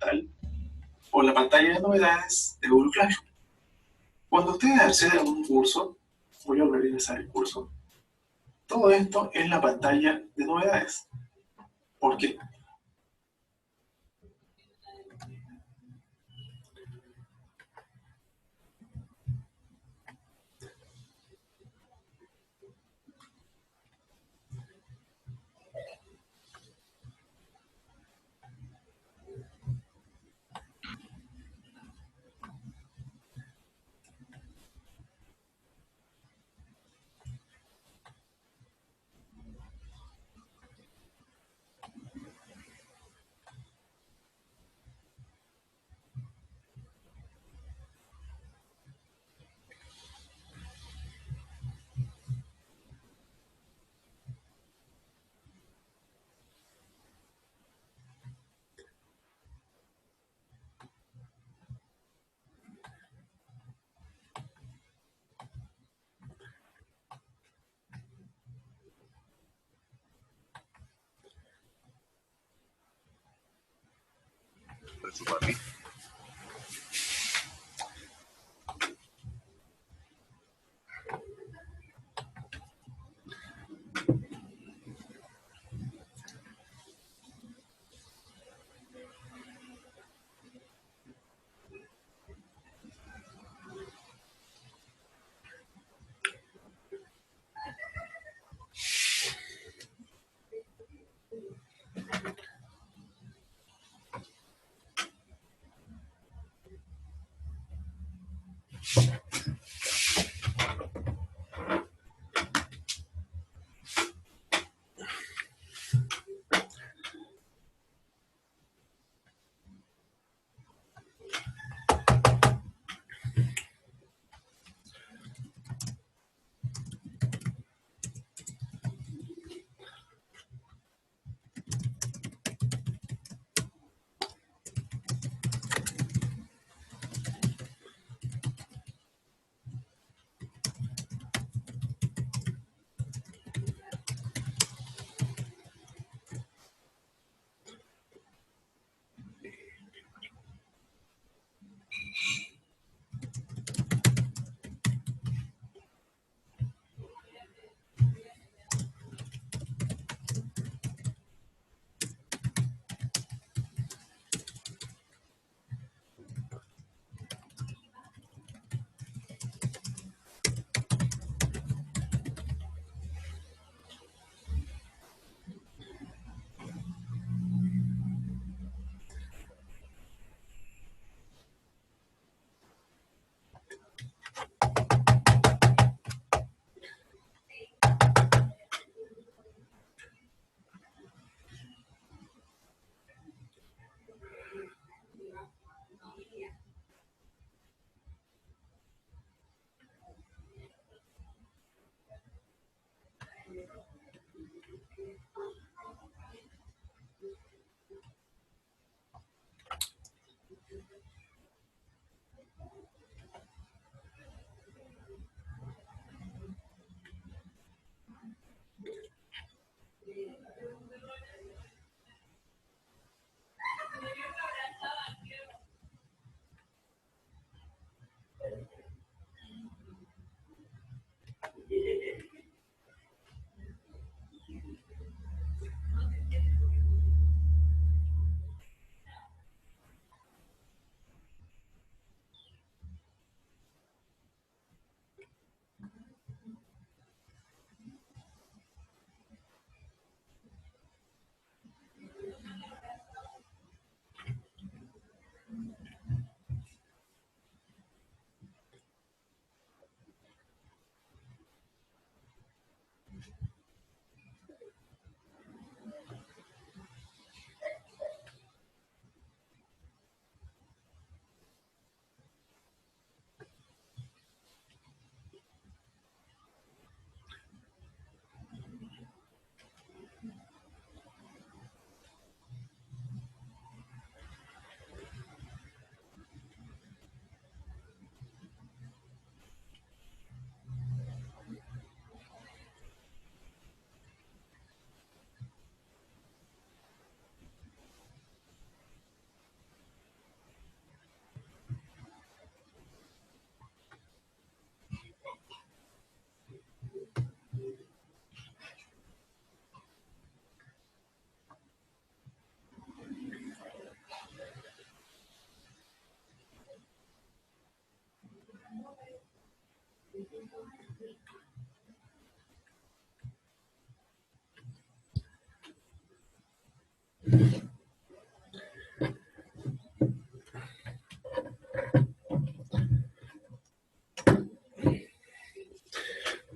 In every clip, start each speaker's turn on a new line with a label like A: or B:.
A: portal o la pantalla de novedades de Google Classroom. Cuando ustedes acceden a un curso, voy a volver a ingresar el curso. Todo esto es la pantalla de novedades. ¿Por qué?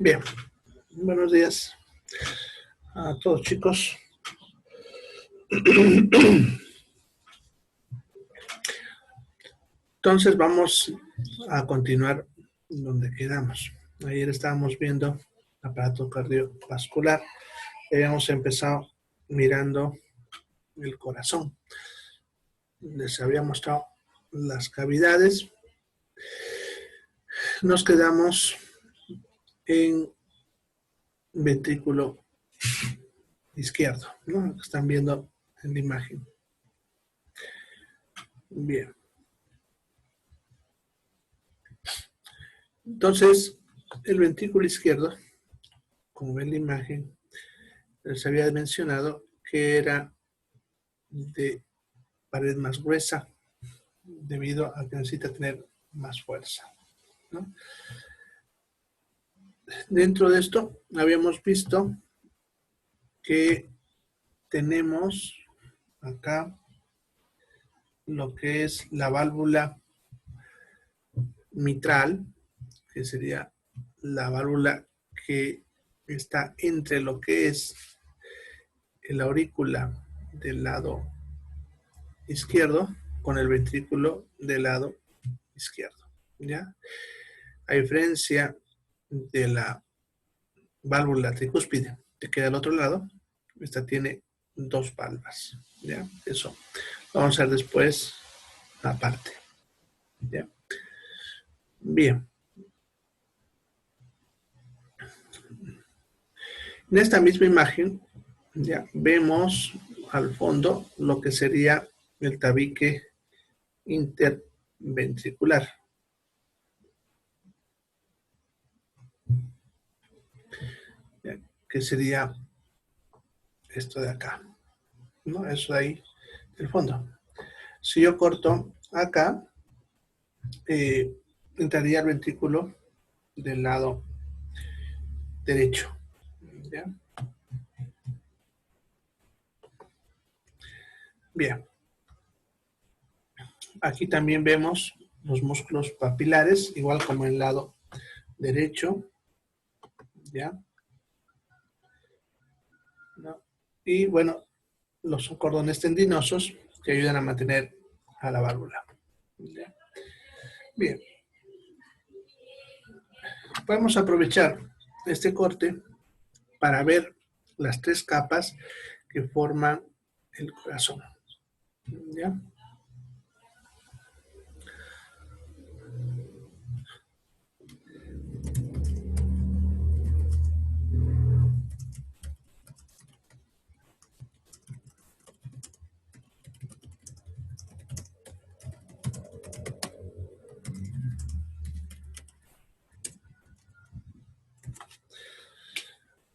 B: Bien, buenos días a todos, chicos. Entonces vamos a continuar donde quedamos. Ayer estábamos viendo aparato cardiovascular. Habíamos empezado mirando el corazón. Les había mostrado las cavidades. Nos quedamos en ventrículo izquierdo, ¿no? Están viendo en la imagen. Bien. Entonces, el ventrículo izquierdo, como ven en la imagen, les había mencionado que era de pared más gruesa debido a que necesita tener más fuerza, ¿no? Dentro de esto habíamos visto que tenemos acá lo que es la válvula mitral, que sería la válvula que está entre lo que es la aurícula del lado izquierdo con el ventrículo del lado izquierdo, ¿ya? A diferencia de la válvula tricúspide que queda al otro lado, esta tiene dos valvas, ¿ya? Eso lo vamos a ver después aparte, ¿ya? Bien. En esta misma imagen, ya vemos al fondo lo que sería el tabique interventricular. ¿Ya? Que sería esto de acá, ¿no? Eso de ahí, el fondo. Si yo corto acá, entraría el ventrículo del lado derecho, ¿ya? Bien. Aquí también vemos los músculos papilares, igual como en el lado derecho, ¿ya? ¿No? Y bueno, los cordones tendinosos que ayudan a mantener a la válvula, ¿ya? Bien. Podemos aprovechar este corte para ver las tres capas que forman el corazón, ¿ya?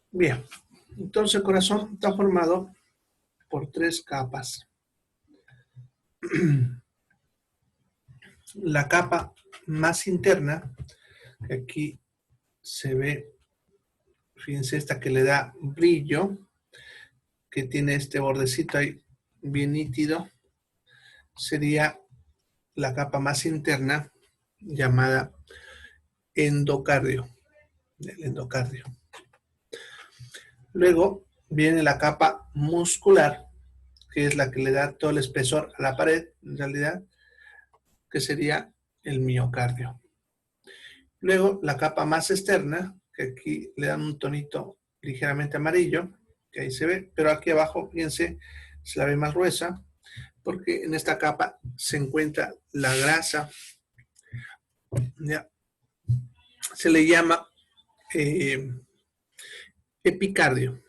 B: Bien, entonces el corazón está formado por tres capas. La capa más interna, que aquí se ve, fíjense, esta que le da brillo, que tiene este bordecito ahí bien nítido, sería la capa más interna llamada endocardio, el endocardio. Luego viene la capa muscular, que es la que le da todo el espesor a la pared, en realidad, que sería el miocardio. Luego la capa más externa, que aquí le dan un tonito ligeramente amarillo, que ahí se ve, pero aquí abajo, fíjense, se la ve más gruesa, porque en esta capa se encuentra la grasa, ¿ya? Se le llama epicardio,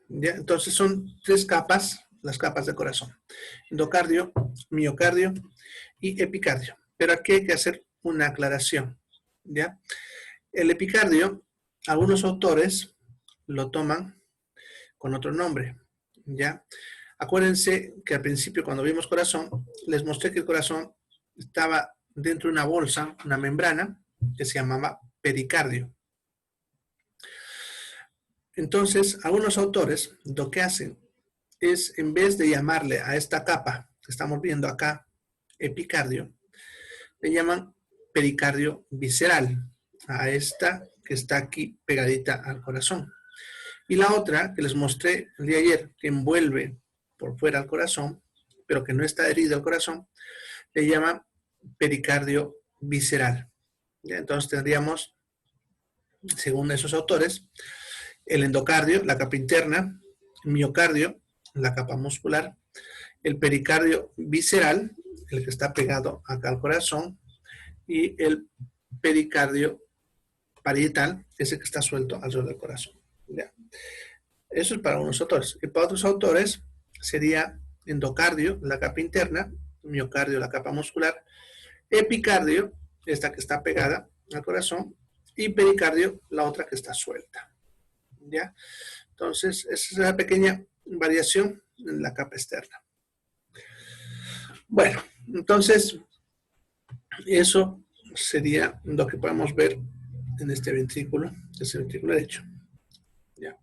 B: ¿ya? Entonces son tres capas, las capas del corazón: endocardio, miocardio y epicardio. Pero aquí hay que hacer una aclaración, ¿ya? El epicardio, algunos autores lo toman con otro nombre, ¿ya? Acuérdense que al principio, cuando vimos corazón, les mostré que el corazón estaba dentro de una bolsa, una membrana, que se llamaba pericardio. Entonces, algunos autores lo que hacen es, en vez de llamarle a esta capa que estamos viendo acá epicardio, le llaman pericardio visceral. a esta que está aquí pegadita al corazón. Y la otra que les mostré el día de ayer, que envuelve por fuera al corazón, pero que no está adherido al corazón, le llaman pericardio visceral. ¿Ya? Entonces tendríamos, según esos autores, el endocardio, la capa interna, el miocardio, la capa muscular, el pericardio visceral, el que está pegado acá al corazón, y el pericardio parietal, ese que está suelto alrededor del corazón. ¿Ya? Eso es para unos autores. Y para otros autores sería endocardio, la capa interna, miocardio, la capa muscular, epicardio, esta que está pegada al corazón, y pericardio, la otra que está suelta. ¿Ya? Entonces, esa es una pequeña variación en la capa externa. Bueno, entonces, eso sería lo que podemos ver en este ventrículo, es el ventrículo derecho. ¿Ya?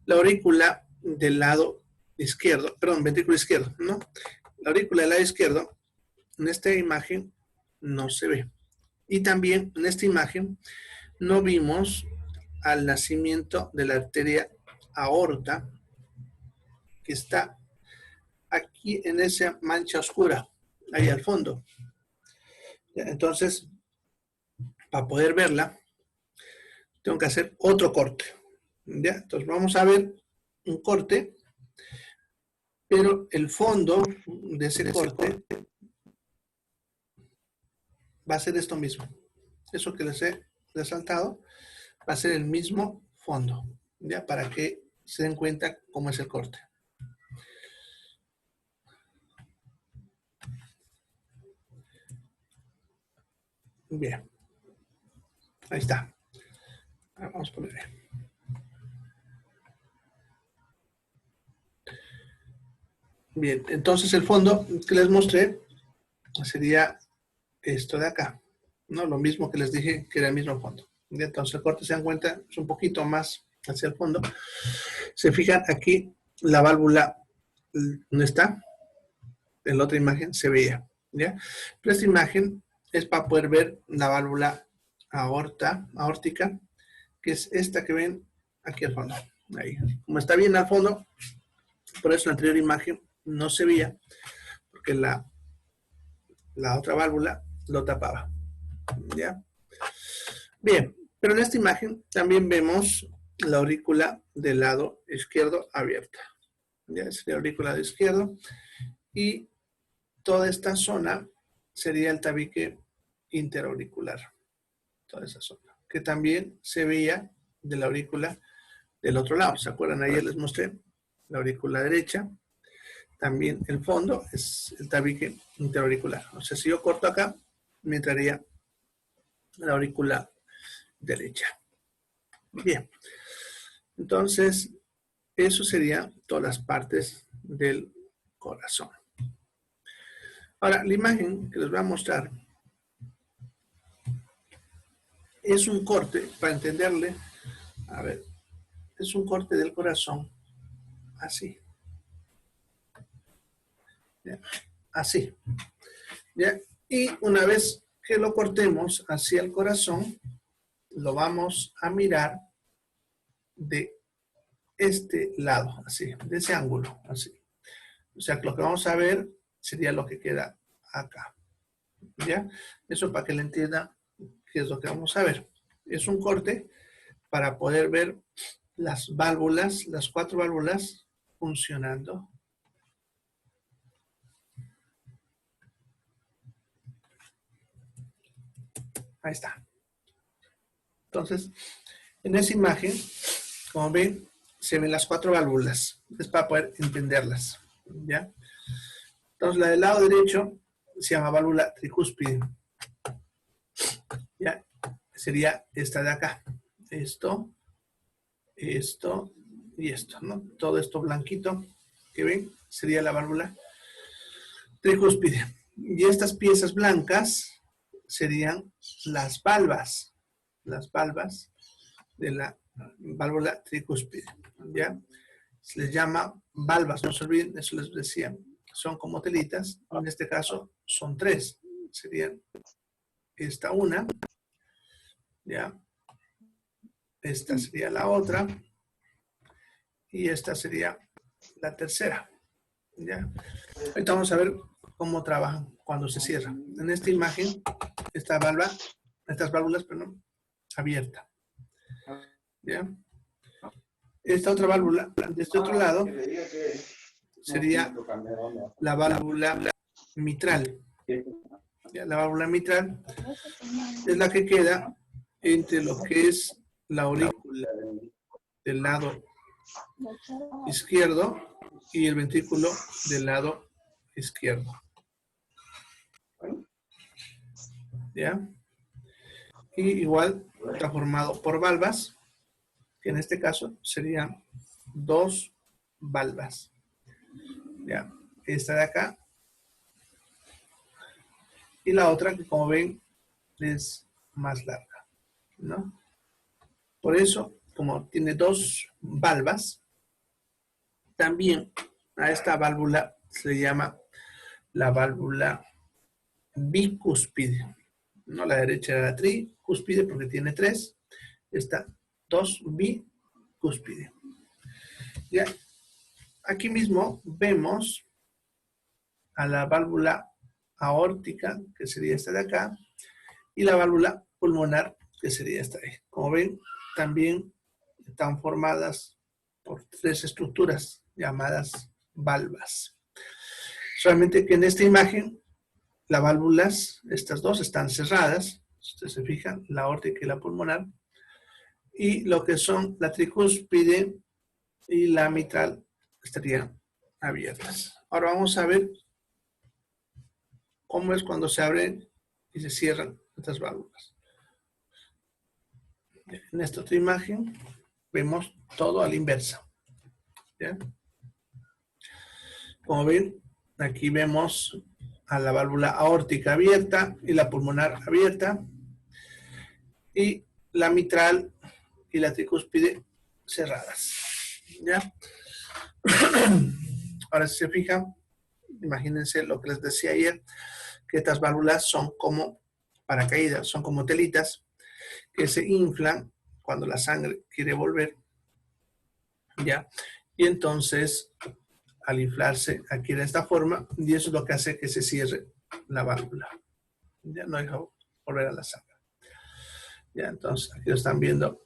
B: La aurícula del lado izquierdo, perdón, ventrículo izquierdo, ¿no? La aurícula del lado izquierdo, en esta imagen no se ve. Y también en esta imagen no vimos al nacimiento de la arteria aorta que está aquí en esa mancha oscura, ahí al fondo. Entonces, para poder verla, tengo que hacer otro corte. ¿Ya? Entonces vamos a ver un corte, pero el fondo de ese corte va a ser esto mismo. Eso que les he resaltado va a ser el mismo fondo, ¿ya? Para que se den cuenta cómo es el corte. Bien. Ahí está. Vamos a poner. Bien, entonces el fondo que les mostré sería esto de acá, ¿no? Lo mismo que les dije que era el mismo fondo. Entonces el corte, se dan cuenta, es un poquito más hacia el fondo. Se fijan aquí, la válvula no está. En la otra imagen se veía, ¿ya? Pero esta imagen es para poder ver la válvula aórtica, que es esta que ven aquí al fondo. Ahí. Como está bien al fondo, por eso la anterior imagen no se veía, porque la otra válvula lo tapaba, ¿ya? Bien, pero en esta imagen también vemos la aurícula del lado izquierdo abierta. ¿Ya? Es la aurícula del izquierdo. Y toda esta zona sería el tabique interauricular. Toda esa zona. Que también se veía de la aurícula del otro lado. ¿Se acuerdan? Ayer les mostré la aurícula derecha. También el fondo es el tabique interauricular. O sea, si yo corto acá, me entraría la aurícula derecha. Bien. Entonces, eso sería todas las partes del corazón. Ahora, la imagen que les voy a mostrar es un corte, para entenderle, a ver, es un corte del corazón, así. ¿Ya? Así. ¿Ya? Y una vez que lo cortemos hacia el corazón, lo vamos a mirar de este lado, así, de ese ángulo, así. O sea, que lo que vamos a ver sería lo que queda acá. ¿Ya? Eso para que le entienda qué es lo que vamos a ver. Es un corte para poder ver las válvulas, las 4 válvulas funcionando. Ahí está. Entonces, en esa imagen, como ven, se ven las 4 válvulas. Es para poder entenderlas. ¿Ya? Entonces, la del lado derecho se llama válvula tricúspide. ¿Ya? Sería esta de acá. Esto y esto, ¿no? Todo esto blanquito que ven sería la válvula tricúspide. Y estas piezas blancas serían las valvas de la válvula tricúspide, ¿ya? Se les llama valvas, no se olviden, eso les decía, son como telitas, en este caso son 3, serían esta una, ¿ya? Esta sería la otra. Y esta sería la tercera, ¿ya? Ahorita vamos a ver cómo trabajan cuando se cierra. En esta imagen, estas válvulas, perdón, abierta, ¿ya? Esta otra válvula, de este otro lado, sería la válvula mitral. ¿Ya? La válvula mitral es la que queda entre lo que es la aurícula del lado izquierdo y el ventrículo del lado izquierdo. ¿Ya? Y igual está formado por valvas, que en este caso serían 2 valvas. ¿Ya? Esta de acá y la otra que, como ven, es más larga, ¿no? Por eso, como tiene 2 valvas, también a esta válvula se le llama la válvula bicúspide. No, la derecha era la tricúspide porque tiene 3. Esta 2 bicúspide. Ya. Aquí mismo vemos a la válvula aórtica, que sería esta de acá, y la válvula pulmonar, que sería esta de ahí. Como ven, también están formadas por 3 estructuras llamadas valvas. Solamente que en esta imagen, las válvulas, estas 2 están cerradas, si ustedes se fijan, la aórtica y la pulmonar, y lo que son la tricúspide y la mitral estarían abiertas. Ahora vamos a ver cómo es cuando se abren y se cierran estas válvulas. En esta otra imagen vemos todo a la inversa. ¿Ya? Como ven, aquí vemos a la válvula aórtica abierta y la pulmonar abierta y la mitral y la tricúspide cerradas. ¿Ya? Ahora si se fijan, imagínense lo que les decía ayer, que estas válvulas son como paracaídas, son como telitas que se inflan cuando la sangre quiere volver, ¿ya? Y entonces, al inflarse aquí de esta forma, y eso es lo que hace que se cierre la válvula. Ya no deja volver a la sangre. Ya, entonces, aquí lo están viendo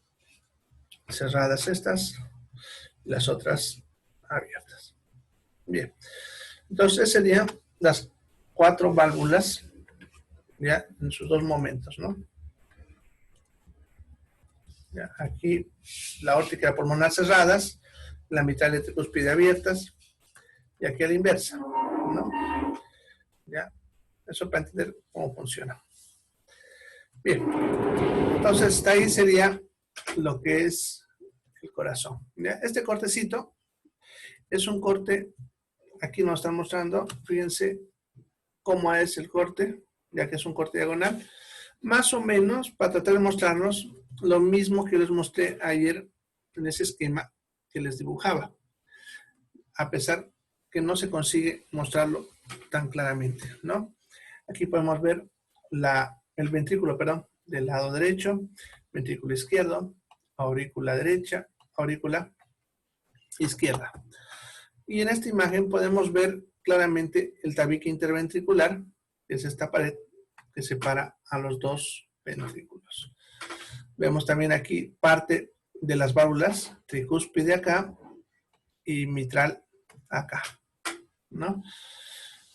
B: cerradas estas, las otras abiertas. Bien. Entonces, serían las 4 válvulas, ya, en sus 2 momentos, ¿no? Ya, aquí la aórtica y la pulmonar cerradas, la mitral y la tricúspide abiertas, y aquí a la inversa, ¿no? Ya, eso para entender cómo funciona. Bien, entonces ahí sería lo que es el corazón. ¿Ya? Este cortecito es un corte, aquí nos están mostrando, fíjense cómo es el corte, ya que es un corte diagonal, más o menos para tratar de mostrarnos lo mismo que les mostré ayer en ese esquema que les dibujaba, a pesar que no se consigue mostrarlo tan claramente, ¿no? Aquí podemos ver el ventrículo, perdón, del lado derecho, ventrículo izquierdo, aurícula derecha, aurícula izquierda. Y en esta imagen podemos ver claramente el tabique interventricular, que es esta pared que separa a los 2 ventrículos. Vemos también aquí parte de las válvulas, tricúspide acá y mitral acá, ¿no?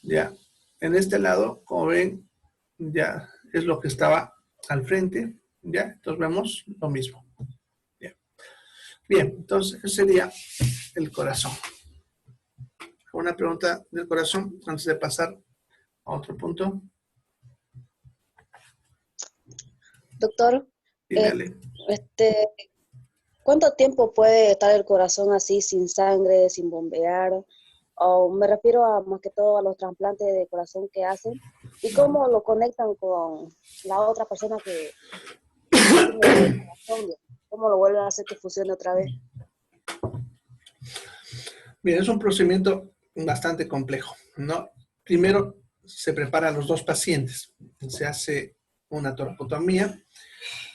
B: Ya, en este lado, como ven, ya es lo que estaba al frente, ya, entonces vemos lo mismo. Bien, bien, entonces ese sería el corazón. ¿Una pregunta del corazón antes de pasar a otro punto?
C: Doctor,
B: Dale.
C: ¿cuánto tiempo puede estar el corazón así, sin sangre, sin bombear? O me refiero a más que todo a los trasplantes de corazón que hacen. ¿Y cómo lo conectan con la otra persona que tiene el corazón? ¿Cómo lo vuelven a hacer que funcione otra vez?
B: Bien, es un procedimiento bastante complejo, ¿no? Primero se prepara a los 2 pacientes. Se hace una toracotomía.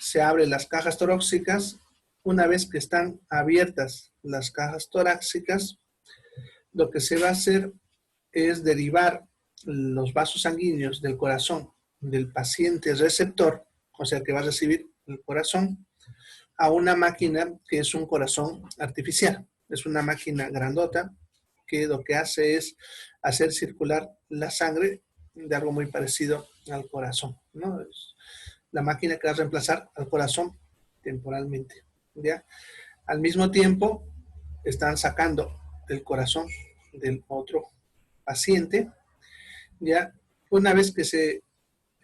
B: Se abren las cajas torácicas. Una vez que están abiertas las cajas torácicas, lo que se va a hacer es derivar los vasos sanguíneos del corazón del paciente receptor, o sea que va a recibir el corazón, a una máquina que es un corazón artificial. Es una máquina grandota que lo que hace es hacer circular la sangre de algo muy parecido al corazón, ¿no? Es la máquina que va a reemplazar al corazón temporalmente, ¿ya? Al mismo tiempo, están sacando el corazón del otro paciente, ¿ya? Una vez que se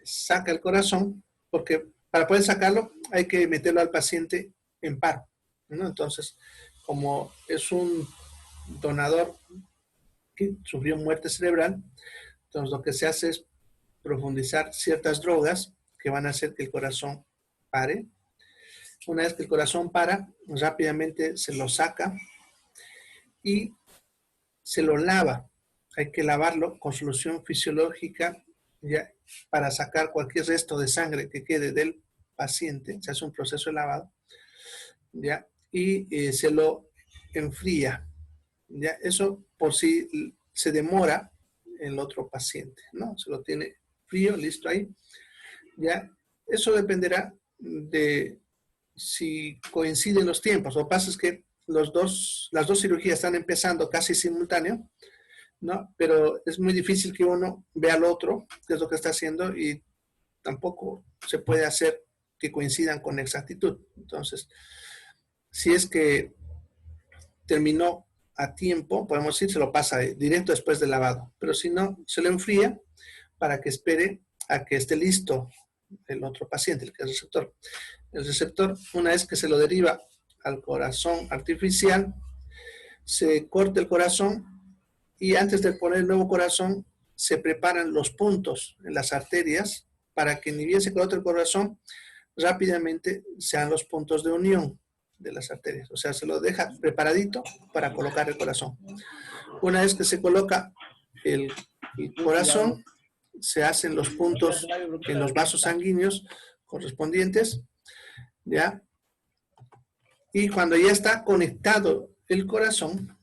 B: saca el corazón, porque para poder sacarlo hay que meterlo al paciente en paro, ¿no? Entonces, como es un donador que sufrió muerte cerebral, entonces lo que se hace es profundizar ciertas drogas que van a hacer que el corazón pare. Una vez que el corazón para, rápidamente se lo saca y se lo lava. Hay que lavarlo con solución fisiológica, ya, para sacar cualquier resto de sangre que quede del paciente. Se hace un proceso de lavado, ya, y se lo enfría. Ya, eso por si se demora el otro paciente, ¿no? Se lo tiene frío, listo ahí. Ya, eso dependerá de si coinciden los tiempos. Lo que pasa es que las dos cirugías están empezando casi simultáneo, ¿no? Pero es muy difícil que uno vea al otro, qué es lo que está haciendo, y tampoco se puede hacer que coincidan con exactitud. Entonces, si es que terminó a tiempo, podemos decir, se lo pasa directo después del lavado, pero si no, se lo enfría para que espere a que esté listo el otro paciente, el que es receptor. El receptor, una vez que se lo deriva al corazón artificial, se corta el corazón y antes de poner el nuevo corazón, se preparan los puntos en las arterias para que ni bien se coloque el corazón, rápidamente sean los puntos de unión de las arterias. O sea, se lo deja preparadito para colocar el corazón. Una vez que se coloca el corazón, se hacen los puntos en los vasos sanguíneos correspondientes, ¿ya? Y cuando ya está conectado el corazón,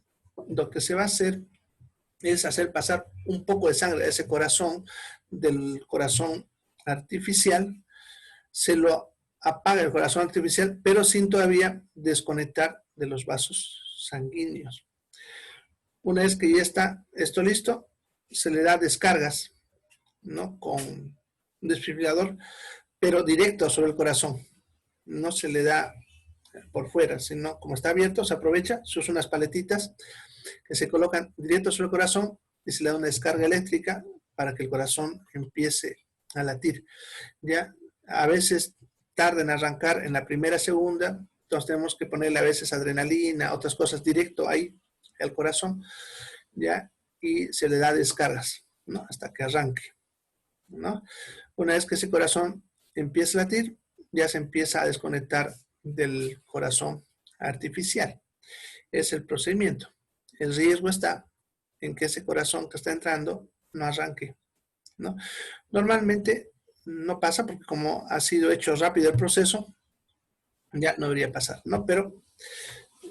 B: lo que se va a hacer es hacer pasar un poco de sangre a ese corazón, del corazón artificial, se lo apaga el corazón artificial, pero sin todavía desconectar de los vasos sanguíneos. Una vez que ya está esto listo, se le da descargas, ¿no? Con un desfibrilador, pero directo sobre el corazón. No se le da por fuera, sino como está abierto, se aprovecha, se usan unas paletitas que se colocan directo sobre el corazón y se le da una descarga eléctrica para que el corazón empiece a latir. Ya a veces tarda en arrancar en la primera, segunda, entonces tenemos que ponerle a veces adrenalina, otras cosas directo ahí al corazón, ya, y se le da descargas, ¿no? Hasta que arranque, ¿no? Una vez que ese corazón empieza a latir, ya se empieza a desconectar del corazón artificial. Es el procedimiento. El riesgo está en que ese corazón que está entrando no arranque, ¿no? Normalmente no pasa porque como ha sido hecho rápido el proceso, ya no debería pasar, ¿no? Pero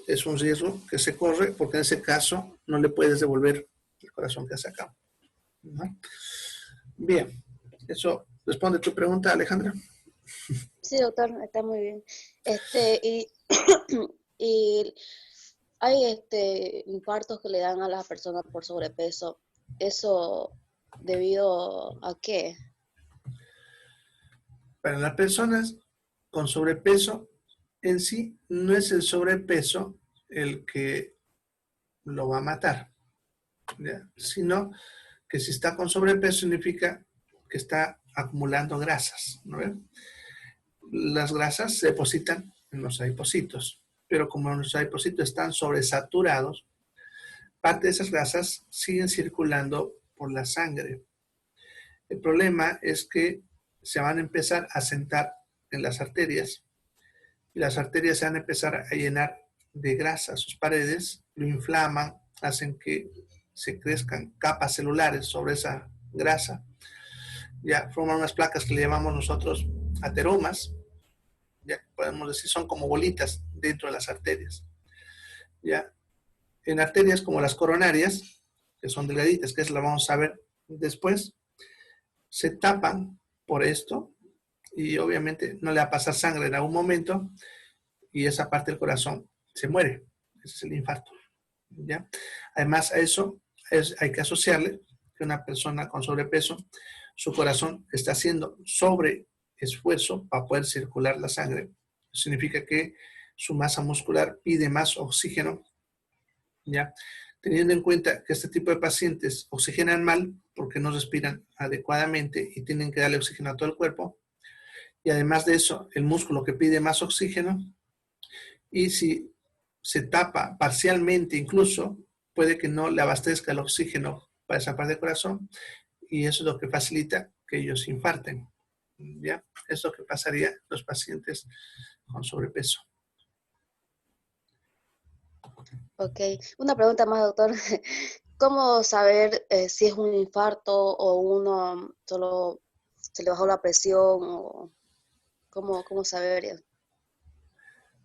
B: es un riesgo que se corre porque en ese caso no le puedes devolver el corazón que has sacado, ¿no? Bien, eso responde tu pregunta, Alejandra.
C: Sí, doctor, está muy bien. Y, y hay infartos que le dan a las personas por sobrepeso. ¿Eso debido a qué?
B: Para las personas con sobrepeso, en sí no es el sobrepeso el que lo va a matar, ¿ya? Sino que si está con sobrepeso significa que está acumulando grasas, ¿no ven? Las grasas se depositan en los adipocitos, pero como los adipocitos están sobresaturados, parte de esas grasas siguen circulando por la sangre. El problema es que se van a empezar a sentar en las arterias y las arterias se van a empezar a llenar de grasa. Sus paredes lo inflaman, hacen que se crezcan capas celulares sobre esa grasa ya forman unas placas que le llamamos nosotros ateromas, ya podemos decir son como bolitas dentro de las arterias. Ya en arterias como las coronarias, que son delgaditas, que es la vamos a ver después, se tapan por esto y obviamente no le va a pasar sangre en algún momento y esa parte del corazón se muere. Ese es el infarto. ¿Ya? Además a eso hay que asociarle que una persona con sobrepeso, su corazón está haciendo sobreesfuerzo para poder circular la sangre. Eso significa que su masa muscular pide más oxígeno, ¿ya? Teniendo en cuenta que este tipo de pacientes oxigenan mal porque no respiran adecuadamente y tienen que darle oxígeno a todo el cuerpo. Y además de eso, el músculo que pide más oxígeno, y si se tapa parcialmente incluso, puede que no le abastezca el oxígeno para esa parte del corazón y eso es lo que facilita que ellos infarten. ¿Ya? Es lo que pasaría a los pacientes con sobrepeso.
C: Ok, una pregunta más, doctor. ¿Cómo saber si es un infarto o uno solo se le bajó la presión? O ¿cómo saber?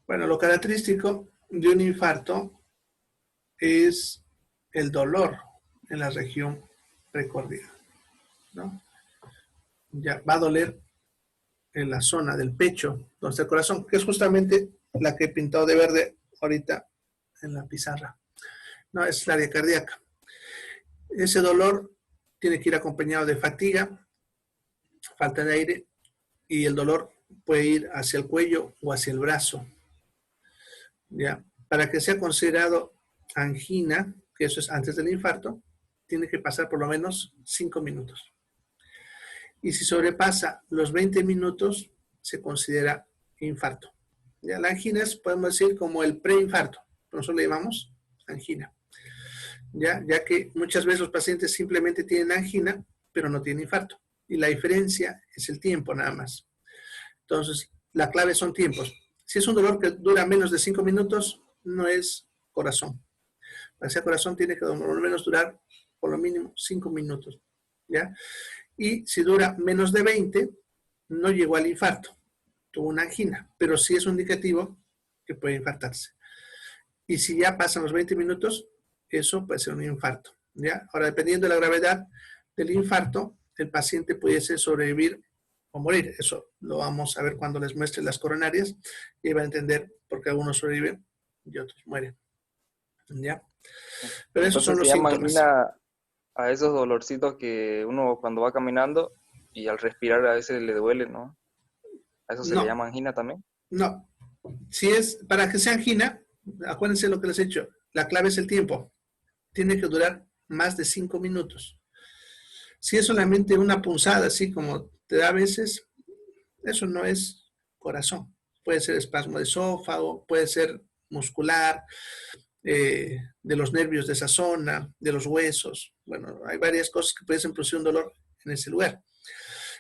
B: Bueno, lo característico de un infarto es el dolor en la región precordial, ¿no? Ya va a doler en la zona del pecho, donde está el corazón, que es justamente la que he pintado de verde ahorita en la pizarra. No, es el área cardíaca. Ese dolor tiene que ir acompañado de fatiga, falta de aire, y el dolor puede ir hacia el cuello o hacia el brazo. ¿Ya? Para que sea considerado angina, que eso es antes del infarto, tiene que pasar por lo menos 5 minutos. Y si sobrepasa los 20 minutos, se considera infarto. ¿Ya? La angina es, podemos decir, como el preinfarto. Nosotros le llamamos angina. Ya que muchas veces los pacientes simplemente tienen angina, pero no tienen infarto. Y la diferencia es el tiempo nada más. Entonces, la clave son tiempos. Si es un dolor que dura menos de 5 minutos, no es corazón. Para ser corazón tiene que por lo menos durar por lo mínimo 5 minutos. ¿Ya? Y si dura menos de 20, no llegó al infarto. Tuvo una angina, pero sí es un indicativo que puede infartarse. Y si ya pasan los 20 minutos, eso puede ser un infarto. ¿Ya? Ahora, dependiendo de la gravedad del infarto, el paciente pudiese sobrevivir o morir. Eso lo vamos a ver cuando les muestre las coronarias y van a entender por qué algunos sobreviven y otros mueren. ¿Ya? Pero esos son los síntomas.
D: A esos dolorcitos que uno cuando va caminando y al respirar a veces le duele, ¿no? ¿A eso se le llama angina también?
B: No. Si es para que sea angina, acuérdense lo que les he dicho, la clave es el tiempo. Tiene que durar más de 5 minutos. Si es solamente una punzada, así como te da a veces, eso no es corazón. Puede ser espasmo de esófago, puede ser muscular, de los nervios de esa zona, de los huesos. Bueno, hay varias cosas que pueden producir un dolor en ese lugar.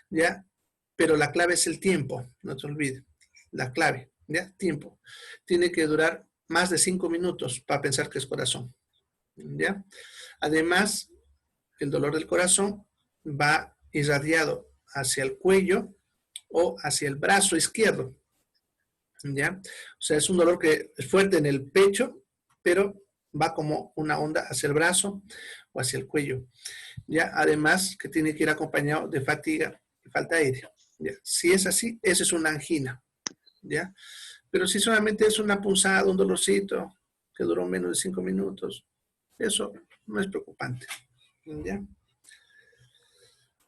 B: ¿Ya? Pero la clave es el tiempo, no te olvides. La clave, ¿ya? Tiempo. Tiene que durar más de 5 minutos para pensar que es corazón. ¿Ya? Además, el dolor del corazón va irradiado hacia el cuello o hacia el brazo izquierdo. ¿Ya? O sea, es un dolor que es fuerte en el pecho, pero va como una onda hacia el brazo o hacia el cuello. ¿Ya? Además, que tiene que ir acompañado de fatiga y falta de aire. ¿Ya? Si es así, eso es una angina. ¿Ya? Pero si solamente es una punzada, un dolorcito que duró menos de 5 minutos, eso no es preocupante. ¿Ya?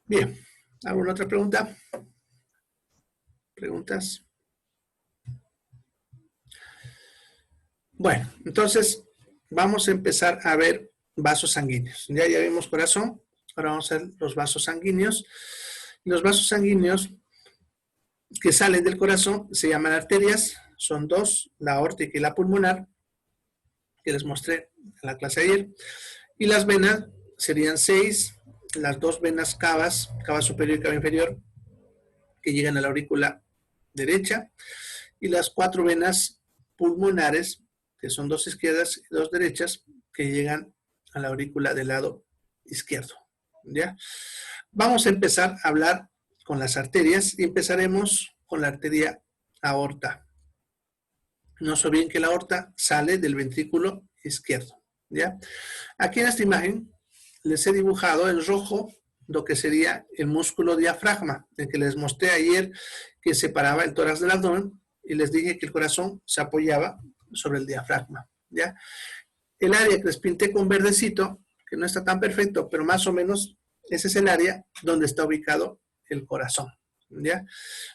B: Bien, ¿alguna otra pregunta? ¿Preguntas? Bueno, entonces vamos a empezar a ver vasos sanguíneos. Ya vimos corazón, ahora vamos a ver los vasos sanguíneos. Los vasos sanguíneos que salen del corazón se llaman arterias, son 2, la aórtica y la pulmonar, que les mostré en la clase de ayer. Y las venas serían 6, las 2 venas cavas, cava superior y cava inferior, que llegan a la aurícula derecha, y las 4 venas pulmonares, que son 2 izquierdas y 2 derechas, que llegan a la aurícula del lado izquierdo. ¿ya? Vamos a empezar a hablar con las arterias y empezaremos con la arteria aorta. No se olviden que la aorta sale del ventrículo izquierdo, ¿ya? Aquí en esta imagen les he dibujado en rojo lo que sería el músculo diafragma, el que les mostré ayer que separaba el tórax del abdomen y les dije que el corazón se apoyaba sobre el diafragma, ¿ya? El área que les pinté con verdecito, que no está tan perfecto, pero más o menos ese es el área donde está ubicado el corazón, ¿ya?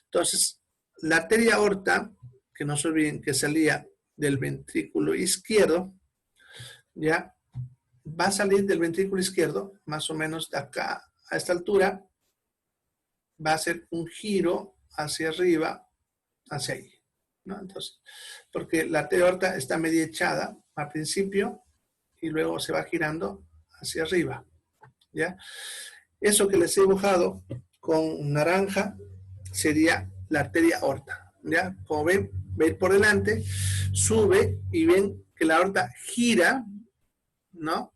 B: Entonces, la arteria aorta, que no se olviden que salía del ventrículo izquierdo, ¿ya? Va a salir del ventrículo izquierdo, más o menos de acá a esta altura, va a hacer un giro hacia arriba, hacia ahí, ¿no? Entonces, porque la arteria aorta está media echada al principio y luego se va girando hacia arriba, ¿ya? Eso que les he dibujado con naranja sería la arteria aorta, ¿ya? Como ven, va a ir por delante, sube y ven que la aorta gira, ¿no?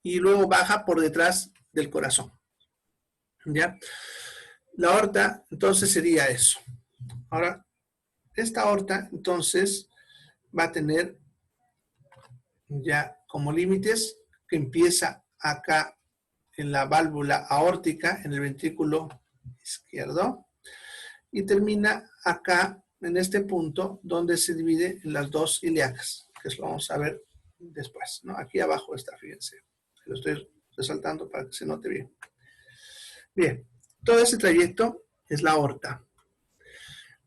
B: Y luego baja por detrás del corazón, ¿ya? La aorta, entonces, sería eso. Ahora, esta aorta, entonces, va a tener ya como límites que empieza acá en la válvula aórtica, en el ventrículo izquierdo, y termina acá, en este punto, donde se divide en las dos ilíacas, que eso lo vamos a ver después, ¿no? Aquí abajo está, fíjense. Lo estoy resaltando para que se note bien. Bien, todo ese trayecto es la aorta.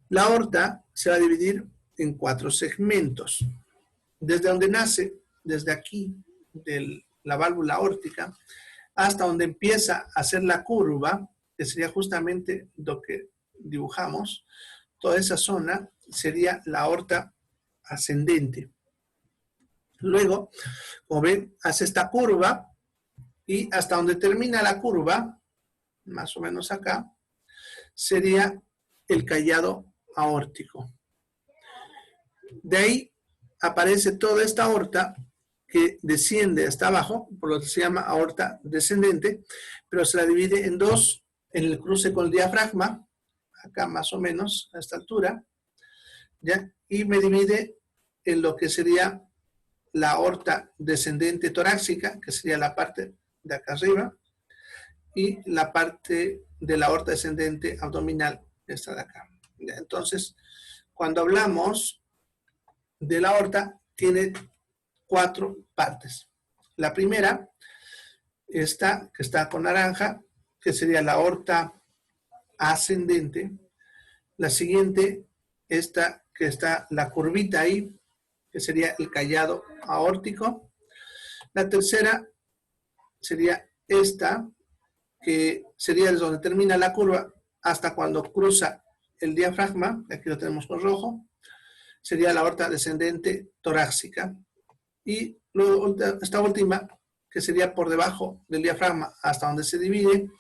B: La aorta se va a dividir en 4 segmentos. Desde donde nace, desde aquí, de la válvula aórtica, hasta donde empieza a hacer la curva, que sería justamente lo que dibujamos, toda esa zona sería la aorta ascendente. Luego, como ven, hace esta curva y hasta donde termina la curva, más o menos acá, sería el callado aórtico. De ahí aparece toda esta aorta que desciende hasta abajo, por lo que se llama aorta descendente, pero se la divide en dos, en el cruce con el diafragma, acá más o menos a esta altura, ¿ya? Y me divide en lo que sería la aorta descendente torácica, que sería la parte de acá arriba, y la parte de la aorta descendente abdominal, esta de acá. ¿Ya? Entonces, cuando hablamos de la aorta, tiene 4 partes. La primera, esta que está con naranja, que sería la aorta ascendente. La siguiente, esta que está la curvita ahí, que sería el callado aórtico. La tercera sería esta, que sería desde donde termina la curva hasta cuando cruza el diafragma, aquí lo tenemos con rojo, sería la aorta descendente torácica. Y luego esta última, que sería por debajo del diafragma hasta donde se divide,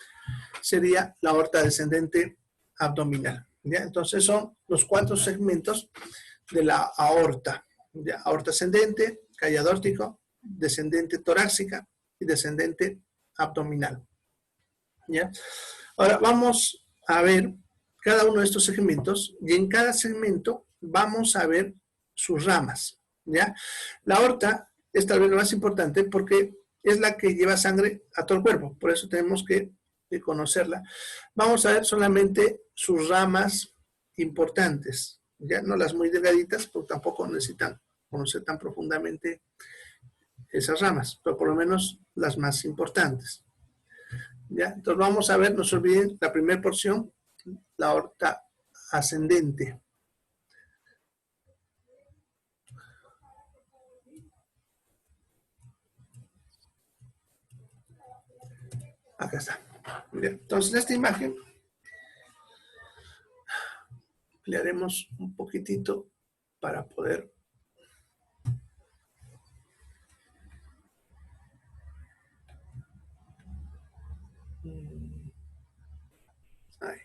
B: sería la aorta descendente abdominal. ¿Ya? Entonces son los 4 segmentos de la aorta. ¿Ya? Aorta ascendente, callado aórtico, descendente torácica y descendente abdominal. ¿Ya? Ahora vamos a ver cada uno de estos segmentos y en cada segmento vamos a ver sus ramas. ¿Ya? La aorta es tal vez lo más importante porque es la que lleva sangre a todo el cuerpo, por eso tenemos que conocerla. Vamos a ver solamente sus ramas importantes, ya no las muy delgaditas, porque tampoco necesitan conocer tan profundamente esas ramas, pero por lo menos las más importantes. ¿Ya? Entonces vamos a ver, no se olviden, la primera porción, la aorta ascendente. Acá está. Bien. Entonces, esta imagen le haremos un poquitito para poder ahí.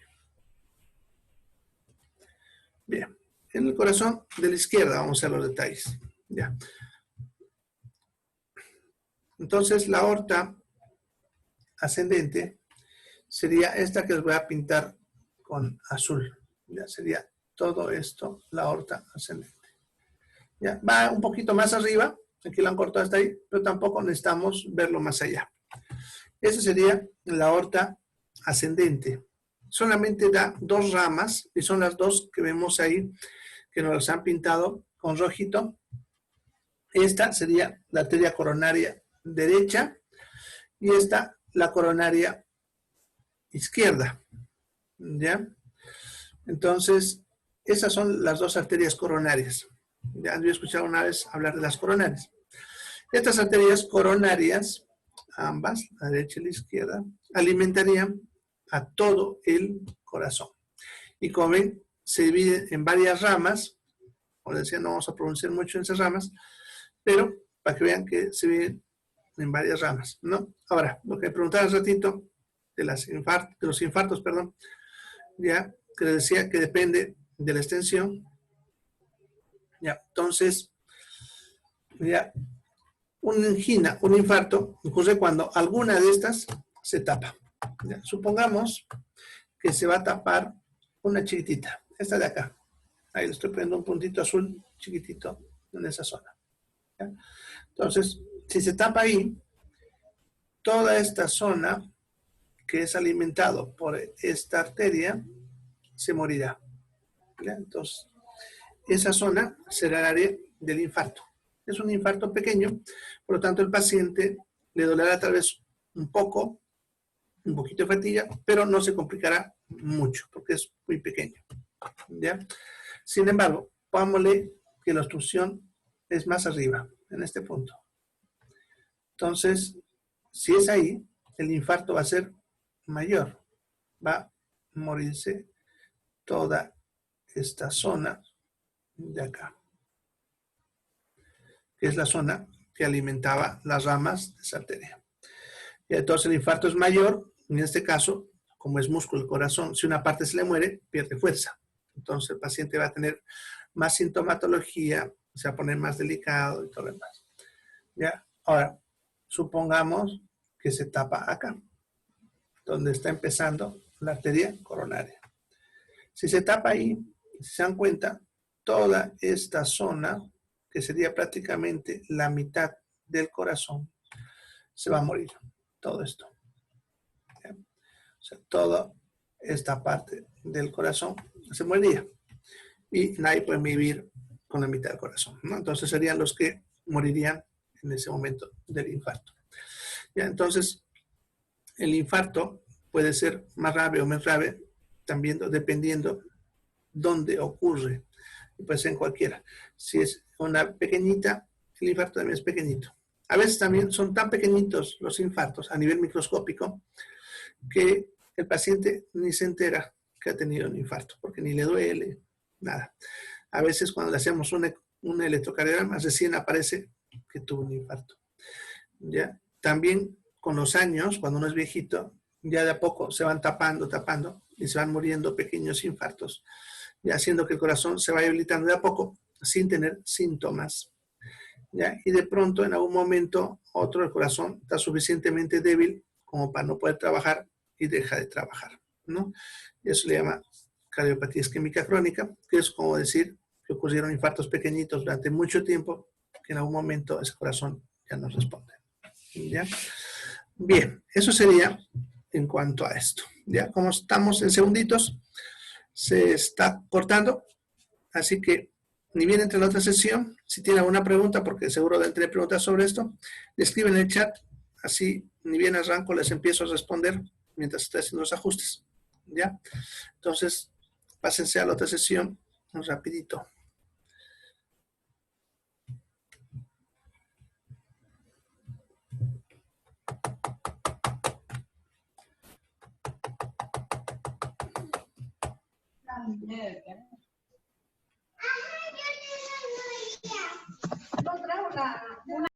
B: Bien. En el corazón de la izquierda vamos a ver los detalles. Ya. Entonces, la aorta ascendente sería esta que les voy a pintar con azul. Ya sería todo esto, la aorta ascendente. Ya, va un poquito más arriba, aquí lo han cortado hasta ahí, pero tampoco necesitamos verlo más allá. Esa sería la aorta ascendente. Solamente da 2 ramas, y son las 2 que vemos ahí, que nos las han pintado con rojito. Esta sería la arteria coronaria derecha, y esta la coronaria izquierda. ¿Ya? Entonces, esas son las 2 arterias coronarias. Ya había escuchado una vez hablar de las coronarias. Estas arterias coronarias, ambas, la derecha y la izquierda, alimentarían a todo el corazón. Y como ven, se divide en varias ramas. Como decía, no vamos a pronunciar mucho en esas ramas, pero para que vean que se dividen en varias ramas, ¿no? Ahora, lo que preguntaba hace ratito de los infartos, perdón, ya que les decía que depende de la extensión. Ya, entonces, ya, una angina, un infarto, ocurre cuando alguna de estas se tapa. Ya, supongamos que se va a tapar una chiquitita, esta de acá. Ahí le estoy poniendo un puntito azul chiquitito en esa zona. ¿Ya? Entonces, si se tapa ahí, toda esta zona que es alimentado por esta arteria se morirá. ¿Ya? Entonces, esa zona será el área del infarto. Es un infarto pequeño, por lo tanto el paciente le dolerá tal vez un poquito de fatiga, pero no se complicará mucho porque es muy pequeño. ¿Ya? Sin embargo, pongámosle que la obstrucción es más arriba, en este punto. Entonces, si es ahí, el infarto va a ser mayor. Va a morirse toda esta zona de acá, que es la zona que alimentaba las ramas de esa arteria. Y entonces el infarto es mayor, en este caso, como es músculo del corazón, si una parte se le muere, pierde fuerza. Entonces el paciente va a tener más sintomatología, se va a poner más delicado y todo lo demás. ¿Ya? Ahora, supongamos que se tapa acá, donde está empezando la arteria coronaria. Si se tapa ahí, si se dan cuenta, toda esta zona, que sería prácticamente la mitad del corazón, se va a morir. Todo esto. ¿Ya? O sea, toda esta parte del corazón se moriría. Y nadie puede vivir con la mitad del corazón, ¿no? Entonces serían los que morirían en ese momento del infarto. ¿Ya? Entonces, el infarto puede ser más grave o menos grave, también dependiendo dónde ocurre. Puede ser en cualquiera. Si es una pequeñita, el infarto también es pequeñito. A veces también son tan pequeñitos los infartos a nivel microscópico que el paciente ni se entera que ha tenido un infarto, porque ni le duele, nada. A veces cuando le hacemos un electrocardiograma, recién aparece que tuvo un infarto. ¿Ya? También con los años, cuando uno es viejito, ya de a poco se van tapando y se van muriendo pequeños infartos, ya haciendo que el corazón se vaya debilitando de a poco sin tener síntomas. ¿Ya? Y de pronto, en algún momento, el corazón está suficientemente débil como para no poder trabajar y deja de trabajar, ¿no? Y eso le llama cardiopatía isquémica crónica, que es como decir que ocurrieron infartos pequeñitos durante mucho tiempo, que en algún momento ese corazón ya no responde. ¿Ya? Bien, eso sería en cuanto a esto. Ya, como estamos en segunditos, se está cortando, así que ni bien entre la otra sesión, si tiene alguna pregunta, porque seguro de tener preguntas sobre esto, le escriben en el chat, así ni bien arranco, les empiezo a responder mientras estoy haciendo los ajustes. ¿Ya? Entonces, pásense a la otra sesión rapidito.
E: No trae una